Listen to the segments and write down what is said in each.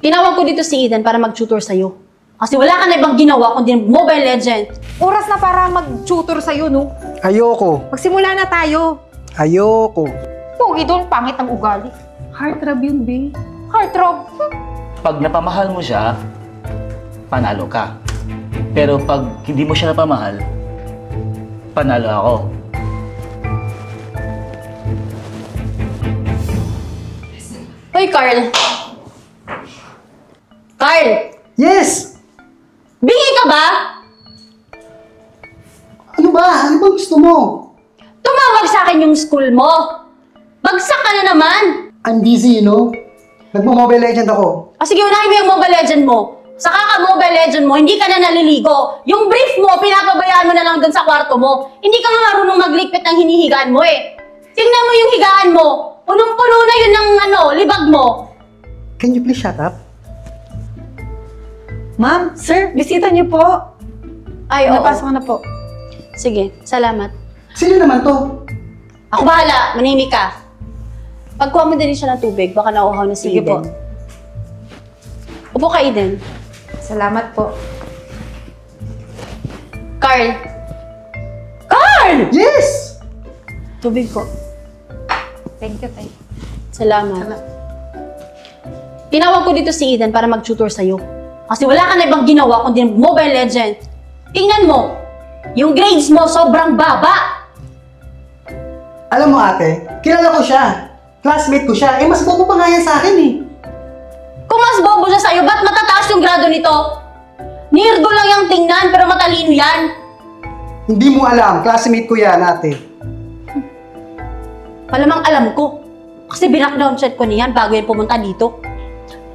Tinawag ko dito si Eden para mag-tutor sa'yo. Kasi wala ka na ibang ginawa kundi Mobile Legend. Oras na para mag-tutor sa'yo, no? Ayoko. Magsimula na tayo. Ayoko. Pogi doon, pangit ang ugali. Heartthrob yun, babe. Heartthrob. Pag napamahal mo siya, panalo ka. Pero pag hindi mo siya napamahal, panalo ako. Hoy, Carl! Carl! Yes! Bingi ka ba? Ano ba? Ano ba gusto mo? Tumawag sa akin yung school mo. Bagsak ka na naman. I'm busy, you know? Nagmo-Mobile Legend ako. O sige, unahin mo yung Mobile Legend mo. Saka ka Mobile Legend mo, hindi ka na naliligo. Yung brief mo, pinapabayaan mo na lang dun sa kwarto mo. Hindi ka nga marunong maglikpit ng hinihigaan mo eh. Tingnan mo yung higaan mo. Punong-puno na yun ng libag mo. Can you please shut up? Ma'am, sir, bisita niyo po. Ay, oo. Napasok na po. Sige, salamat. Sino naman to? Ako bahala, manimik ka. Pagkuha mo din siya ng tubig, baka nauuhaw na si Sige Eden. po. Upo ka, Eden. Salamat po. Carl! Carl! Yes! Tubig po. Thank you, tay. Salamat. Tinawag ko dito si Eden para mag-tutor sa'yo. Kasi wala ka na ibang ginawa kundi Mobile Legend. Tingnan mo, yung grades mo sobrang baba. Alam mo ate, kilala ko siya. Classmate ko siya. Eh, mas bobo pa nga yan sa akin eh. Kung mas bobo siya sa'yo, ba't matataas yung grado nito? Nirdo lang yung tingnan, pero matalino yan. Hindi mo alam, classmate ko yan ate. Malamang alam ko. Kasi binackdown check ko niyan bago yan pumunta dito.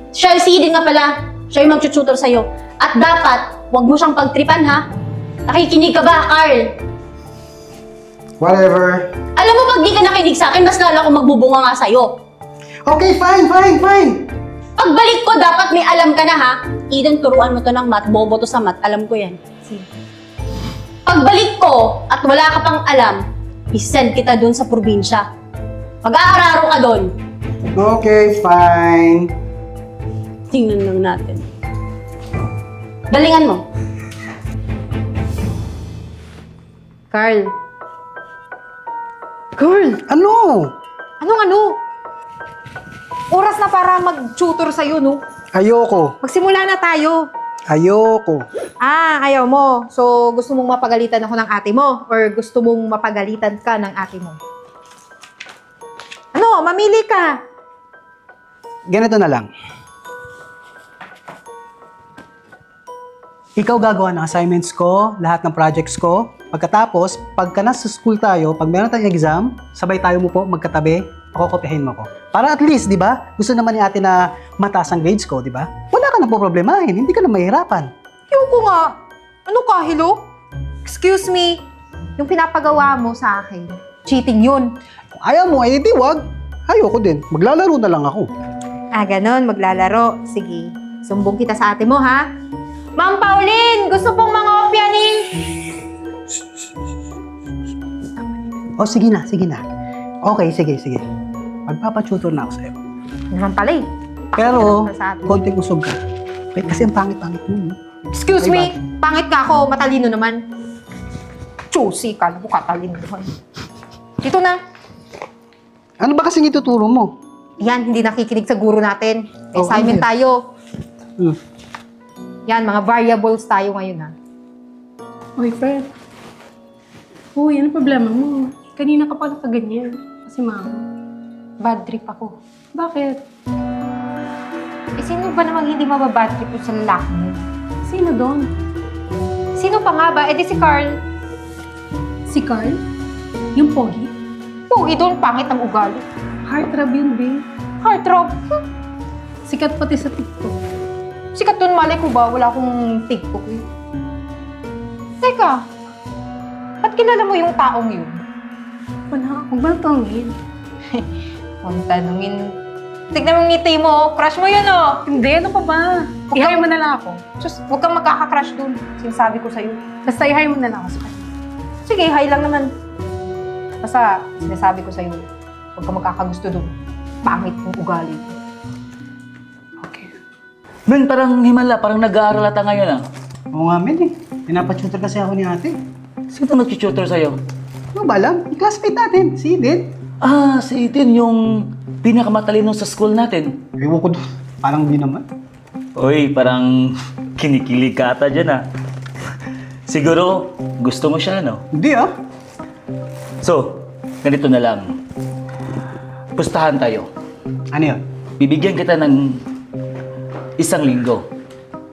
Siya si Eden nga pala. Siya yung mag-tutor sa'yo. At dapat, huwag mo siyang pagtripan ha. Nakikinig ka ba, Carl? Whatever. Alam mo, pag di ka nakinig sa akin, mas lalo akong magbubunga nga sa'yo. Okay, fine. Pagbalik ko, dapat may alam ka na ha. Eden, turuan mo to ng math. Bobo to sa math. Alam ko yan. Pagbalik ko, at wala ka pang alam, isend kita dun sa probinsya. Mag-aararo ka dun. Okay, fine. Tingnan lang natin. Galingan mo. Carl. Carl! Ano? Anong ano? Oras na para mag-tutor sa'yo, no? Ayoko. Magsimula na tayo. Ayoko. Ah, ayaw mo. So, gusto mong mapagalitan ako ng ate mo? Or gusto mong mapagalitan ka ng ate mo? Ano? Mamili ka. Ganito na lang. Ikaw gagawa ng assignments ko, lahat ng projects ko. Pagkatapos, pagka nasa school tayo, pag meron tayong exam, sabay tayo mo po magkatabi, pakokopyahin mo ko. Para at least, di ba, gusto naman ni ate na mataas ang grades ko, di ba? Wala ka na po problemahin, hindi ka na mahirapan. Ayoko nga. Ano ka, hello? Excuse me. Yung pinapagawa mo sa akin, cheating yun. Kung ayaw mo, eh di wag. Ayoko din, maglalaro na lang ako. Ah, ganon. Maglalaro. Sige. Sumbong kita sa ate mo, ha? Ma'am Pauline! Gusto pong mga opyanin! Oh, sige na. Okay, sige. Magpapatutor na ako sa'yo. Naman pala eh. Pero, Pakita sa ate. konting usog ka. Okay, kasi ang pangit-pangit mo. Excuse Okay, me! Pangit ka ako. Matalino naman. Choosy ka. Ano katalino naman. Dito na. Ano ba kasing ituturo mo? Yan, hindi nakikinig sa guro natin. May Oh, assignment ano tayo. Hmm. Yan, mga variables tayo ngayon, ha? Uy, Fred. Uy, ano problema mo? Kanina ka pa nakaganyan. Kasi mama. Bad trip ako. Bakit? Eh, sino ba namang hindi mababad trip sa lalaki mo? Sino doon? Sino pa nga ba? Eh, di si Carl. Si Carl? Yung pogi? Pogi doon, pangit ang ugali. Heartthrob yun, babe. Heartthrob. Sikat pati sa TikTok. Sikat doon, malay ko ba? Wala akong TikTok eh. Teka, ba't kilala mo yung taong yun? Wala, huwag ba tangin? Kung tanungin, tignan mong ngiti mo, crush mo yun oh. Hindi, ano pa ba? I-hire mo na lang ako. Just, huwag kang magkaka-crush dun. Sinasabi ko sa'yo. Basta i-hire mo na lang ako sa kanya. Sige, hi lang naman. Basta, sinasabi ko sa'yo, huwag kang magkakagusto dun. Pangit yung ugali. Okay. Men, parang himala, parang nag-aaral ata ngayon ah. Oo nga, men eh. Pinapatutor kasi ako ni ate. Sino nag-tutor sa'yo? Ano ba alam? Yung classmate natin, si Eden. Ah, si Eden, yung pinakamatalino sa school natin. Ewan ko doon. Parang di naman. Uy, parang kinikilig ka ata dyan ah. Siguro, gusto mo siya, no? Hindi ah. So, ganito na lang. Pustahan tayo. Ano yun? Bibigyan kita ng 1 linggo.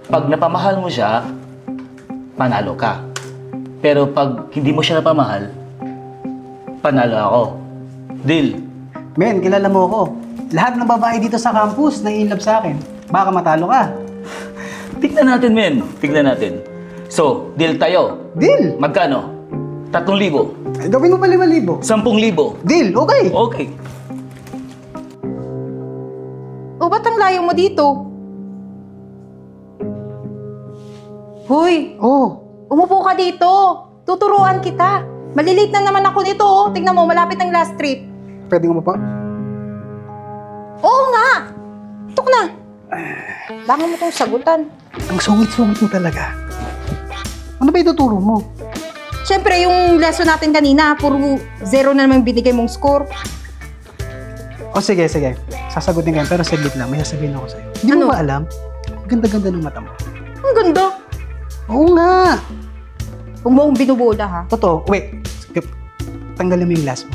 Pag napamahal mo siya, panalo ka. Pero pag hindi mo siya napamahal, panalo ako. Deal. Men, kilala mo ako. Lahat ng babae dito sa campus na in love sa akin. Baka matalo ka. Tignan natin, men. Tignan natin. So, deal tayo. Deal! Magkano? 3,000. Ay, gawin mo pa 5,000. 10,000. Deal, okay. Okay. O, ba't ang layo mo dito? Hoy, Oh, umupo ka dito. Tuturuan kita. Malilate na naman ako nito, oh. Tingnan mo, malapit ang last trip. pwede nga pa? Oo nga! Tuk na! Bangon mo tong sagutan. Ang sungit-sungit mo talaga. Ano ba ituturo mo? Siyempre, yung lesson natin kanina, puro 0 na naman binigay mong score. O sige, sige. Sasagutin kayo, pero saglit lang. May sasabihin ako sa'yo. Hindi Ano? mo ba alam? Ang ganda-ganda ng mata mo. Ang ganda. Oo nga! Huwag mo akong binubola, ha? Totoo. Wait. Tanggalin mo yung glass mo.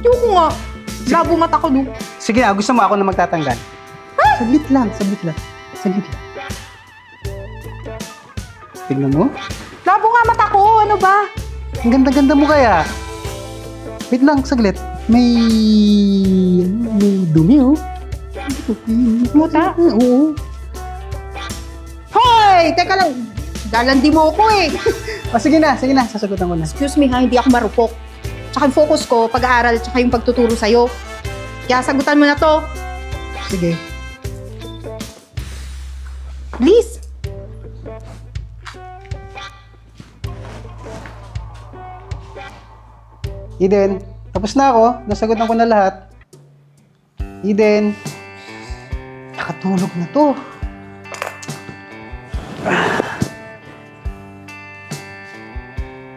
Yung ko nga. Labo mata ko, no? Sige na, gusto mo ako na magtatanggal. Saglit lang, saglit lang. Saglit lang. Tignan mo. Labo nga mata ko. Ano ba? Ang ganda-ganda mo kaya. Wait lang, saglit. May dumi, oh. Muta? Oo. Hoy! Teka lang. Lalandi mo ako, eh. O, sige na. Sasagutan ko na. Excuse me, ha? Hindi ako marupok. Tsaka yung focus ko, pag-aaral, tsaka yung pagtuturo sa'yo. Kaya sagutan mo na to. Sige. Please. Eden, tapos na ako. Nasagutan ko na lahat. Eden, nakatulog na to.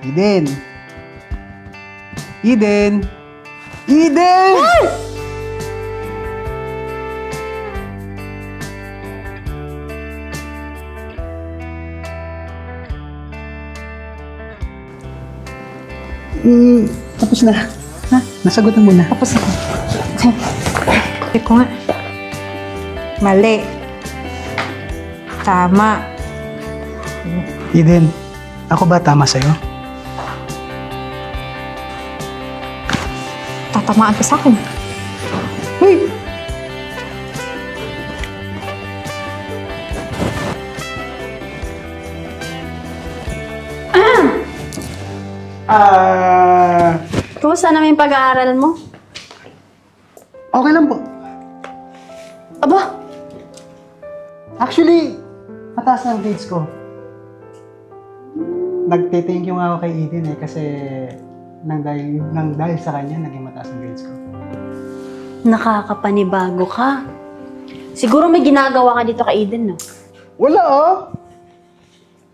Eden. Eden. Eden! Tapos na. Ha? Nasagutan mo na. Tapos ako. Check ko nga. Mali. Tama. Eden, ako ba tama sa'yo? Tatamaan ka sa akin. Uy! Kumusta naman yung pag-aaral mo? Okay lang po. Aba, Actually, mataas na ang grades ko. Nagte-thank you nga ako kay Eden eh kasi nang dahil sa kanya, naging mataas ang grades ko. nakakapanibago ka. Siguro may ginagawa ka dito kay Eden, no? Wala ah!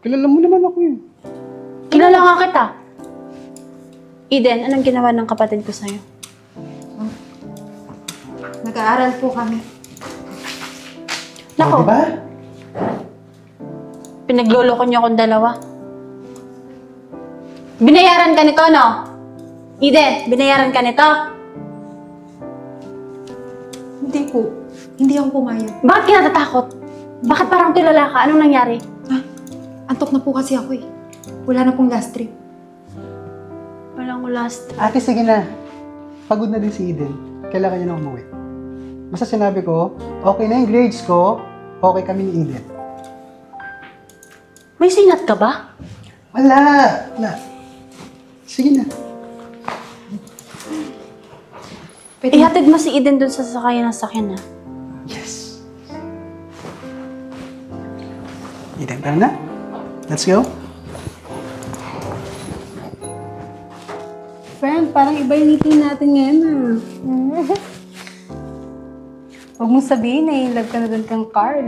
Kilala mo naman ako eh. Kilala nga kita. Eden, anong ginawa ng kapatid ko sa'yo? Nag-aaral po kami. Oh, Nako, diba? pinagloloko niyo akong dalawa. Binayaran ka nito, no? Eden, binayaran ka nito? Hindi po. Hindi ako pumayag. Bakit ka natatakot? Bakit parang kilala ka? Anong nangyari? Antok na po kasi ako eh. Wala na pong last trip. Walang last. Ate, sige na. Pagod na din si Eden. Kailangan niya na umuwi. Basta sinabi ko, okay na yung grades ko, okay kami ni Eden. May sinat ka ba? Wala! Wala. Sige na. Ihatid mo si Eden dun sa sakayan ng sakyan, ha? Yes. Eden, tara na. Let's go. Friend, parang iba yung meeting natin ngayon, Huwag mong sabihin na in love ka na doon kang card.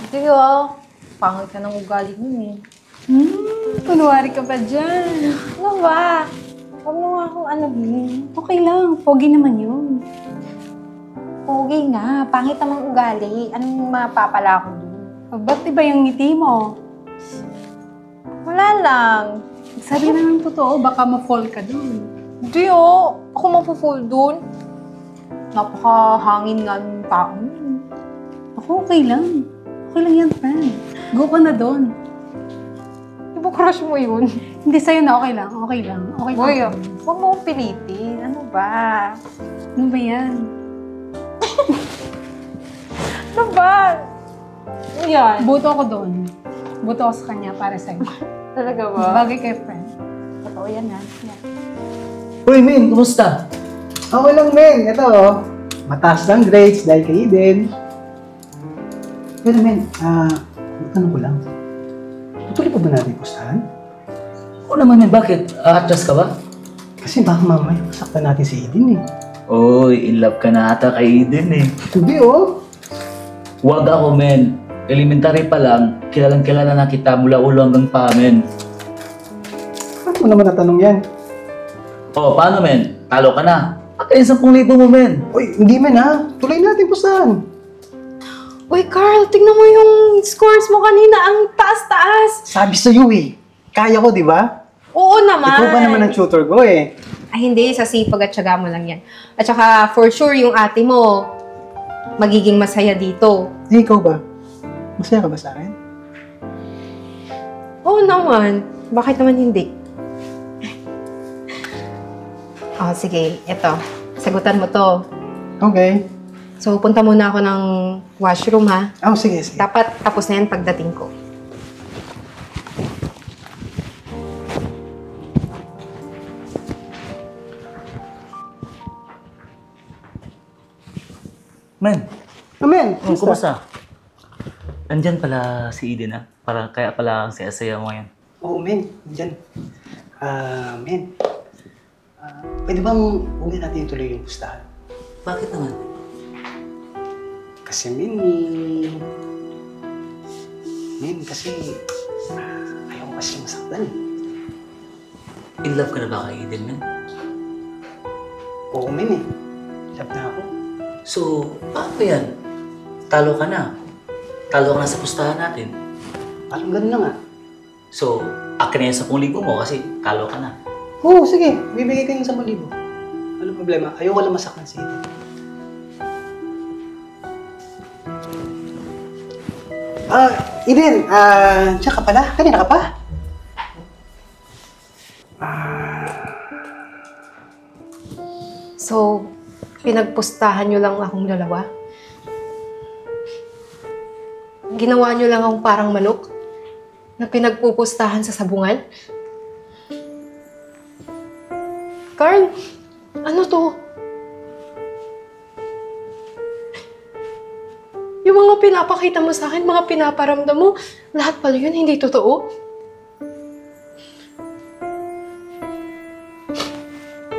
Hindi ah. Pangit ka ng ugali nun eh. Kunwari ka pa dyan. Ano ba? Huwag mo nga akong anuhin. Okay lang, pogi naman yun. Pogi nga. Pangit namang ugali. Anong mapapala ko dun? Ba't iba yung ngiti mo? Wala lang. Sabi na ng totoo, baka ma-fall ka dun. Hindi oh. Ako mapu-fall dun. Napakahangin nga ng tao. Ako, okay lang. Okay lang yan, friend. Go ka na dun. Di ba crush mo yun? Hindi sa'yo na okay lang, okay lang. Okay lang. Boy, huwag mo akong pilitin. Ano ba? Ano ba yan? Ano ba? Ano yan? Buto ako doon. Buto ako sa kanya para sa'yo. Talaga ba? Bagay kay friend. Totoo yan ha. Yan. Uy, Min, kumusta? Okay lang, men. Ito, oh. Mataas lang grades dahil kay Eden. Pero, men, tanong ko lang. Tutuloy pa ba natin yung pustahan? Oo naman, Min. Bakit? Atras ka ba? Kasi baka mamaya masaktan natin si Eden eh. Uy, in love ka na ata kay Eden eh. Hindi, oh. Huwag ako, men. Elementary pa lang, kilalang-kilala na kita mula ulo hanggang paa, men. Ano mo naman natanong yan? Oh, paano, men? Talo ka na. Patayin 10,000 mo, men. Uy, hindi men ha. Tuloy natin yung pustahan. Uy, Carl, tingnan mo yung scores mo kanina. Ang taas-taas. Sabi sa'yo eh. Kaya ko, di ba? Oo naman. Ikaw ba naman ang tutor ko eh? Ay hindi, sa sipag at syaga mo lang yan. At saka for sure yung ate mo, magiging masaya dito. Eh, ikaw ba? Masaya ka ba sa akin? Oo naman. Bakit naman hindi? Oh, sige. Eto. Sagutan mo to. Okay. So, punta muna ako ng washroom, ha? Oh, sige, sige. Dapat tapos na yan pagdating ko. Men, Amen. kumusta? Andyan pala si Eden, ah. Kaya pala ang saya-saya mo ngayon. Oo, men. Diyan. Men. Pwede bang huwag natin tuloy yung pustahan? Bakit naman? Kasi, men, kasi ayaw ko kasi masaktan. In love ka na ba kay Eden, men? Oo, men eh. Love na ako. So, paano yan? Talo ka na. Talo ka na sa pustahan natin. Parang ganun na nga. So, akin na yung 10,000 mo kasi talo ka na. Oo, sige. Bibigay ko yung 10,000. Ano problema? Ayoko lang masaktan si Eden. Eden, siya ka pala? Kanina ka pa? So, pinagpustahan nyo lang akong dalawa? Ginawa nyo lang akong parang manok na pinagpupustahan sa sabungan? Carl, ano to? Yung mga pinapakita mo sa akin, mga pinaparamdam mo, lahat pala yun hindi totoo?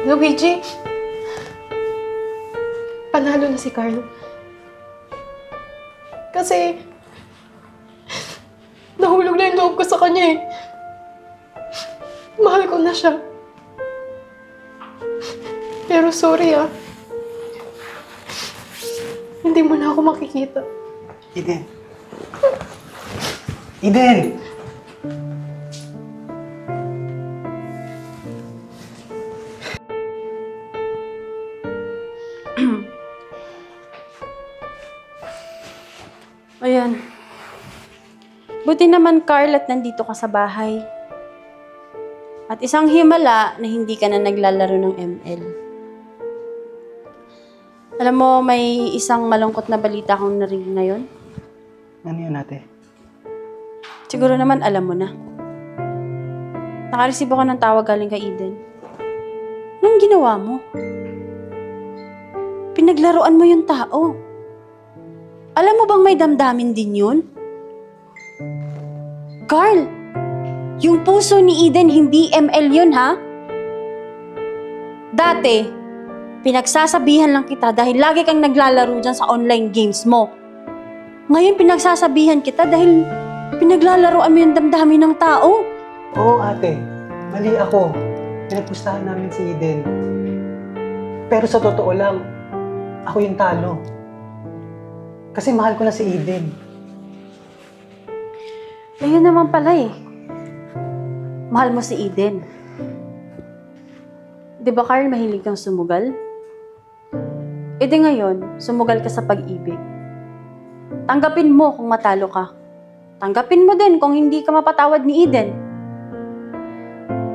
Luigi, panalo na si Carl. Kasi, nahulog na yung loob ko sa kanya eh. Mahal ko na siya. Pero sorry ah. Hindi mo na ako makikita. Eden. Eden! Ayan. Buti naman, Carl, at nandito ka sa bahay. At isang himala na hindi ka na naglalaro ng ML. Alam mo, may isang malungkot na balita akong narinig ngayon. Ano yun, ate? Siguro naman alam mo na. Nakareceive ako ng tawag galing kay Eden. Anong ginawa mo? Pinaglaruan mo yung tao. Alam mo bang may damdamin din yun? Carl, yung puso ni Eden hindi ML yun, ha? Dati, pinagsasabihan lang kita dahil lagi kang naglalaro dyan sa online games mo. Ngayon pinagsasabihan kita dahil pinaglalaroan mo yung damdamin ng tao. Oo, ate. Mali ako. Pinagpustahan namin si Eden. Pero sa totoo lang, ako yung talo. Kasi mahal ko na si Eden. Ayun naman pala eh. Mahal mo si Eden. Di ba, Carl, mahilig kang sumugal? E di ngayon, sumugal ka sa pag-ibig. Tanggapin mo kung matalo ka. Tanggapin mo din kung hindi ka mapatawad ni Eden.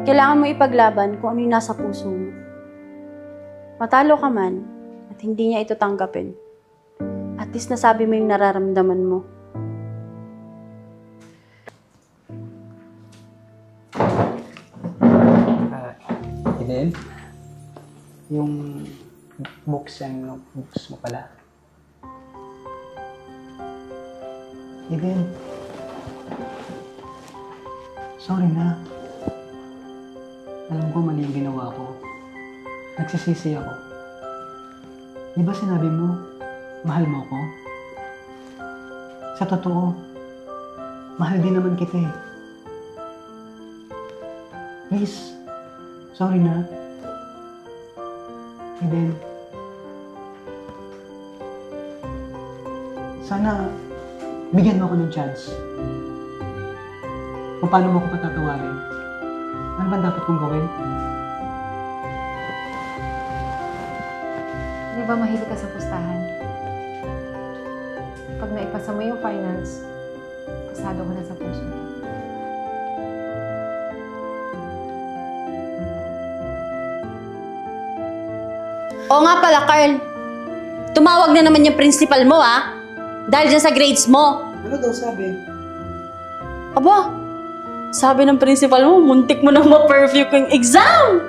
Kailangan mo ipaglaban kung ano yung nasa puso mo. Matalo ka man at hindi niya ito tanggapin. At least nasabi mo yung nararamdaman mo. Eden, yung books and notebooks mo pala. Eden, sorry na. Alam ko mali yung ginawa ko. Nagsisisi ako. Di ba sinabi mo, mahal mo ako? Sa totoo, mahal din naman kita eh. Please, sorry na. Eden, sana bigyan mo ako ng chance. Kung paano mo ako patatawarin. Ano ba dapat kong gawin? Di ba mahilig ka sa pustahan? Pag naipasa mo yung finals, pasado ko na sa puso. Oo nga pala, Carl. Tumawag na naman yung principal mo, ah. Dahil dyan sa grades mo. Ano daw sabi? Aba, sabi ng principal mo, muntik mo nang ma-perfect yung exam.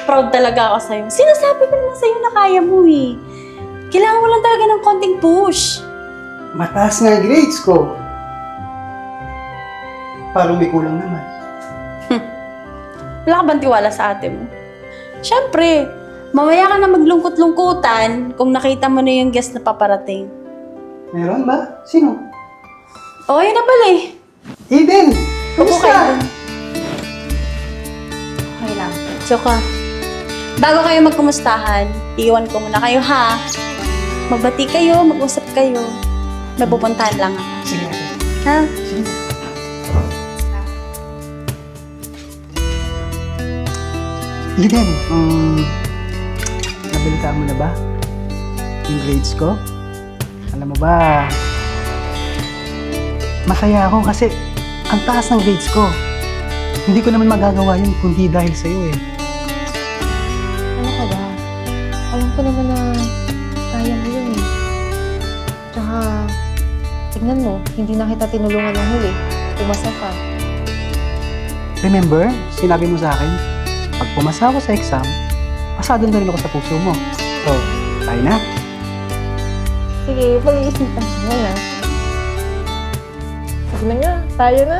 Proud talaga ako sa'yo. Sinasabi ko naman sa'yo na kaya mo eh. Kailangan mo lang talaga ng konting push. Mataas nga yung grades ko. Parang may kulang naman. Wala ka bang tiwala sa ate mo? Siyempre, mamaya ka na maglungkot-lungkutan kung nakita mo na yung guest na paparating. Meron ba? Sino? Oo, yun na pala eh. Eden! Upo Kamusta? kayo dun. Okay lang. Tsaka, bago kayo magkumustahan, iwan ko muna kayo ha. Magbati kayo, mag-usap kayo. May pupuntahan lang ako. Sige, ate. Ha? Sige. Eden, nabalitaan mo na ba? Yung grades ko? Alam mo ba, masaya ako kasi ang taas ng grades ko. Hindi ko naman magagawa yun kundi dahil sa'yo eh. Ano ka ba? Alam ko naman na kaya mo yun eh. Tsaka, tignan mo, hindi na kita tinulungan ng huli. Pumasa ka. Remember, sinabi mo sa akin, pag pumasa ako sa exam, pasado na rin ako sa puso mo. So, tayo na. Sige, pag-iisipan mo na. Sabi na nga, tayo na.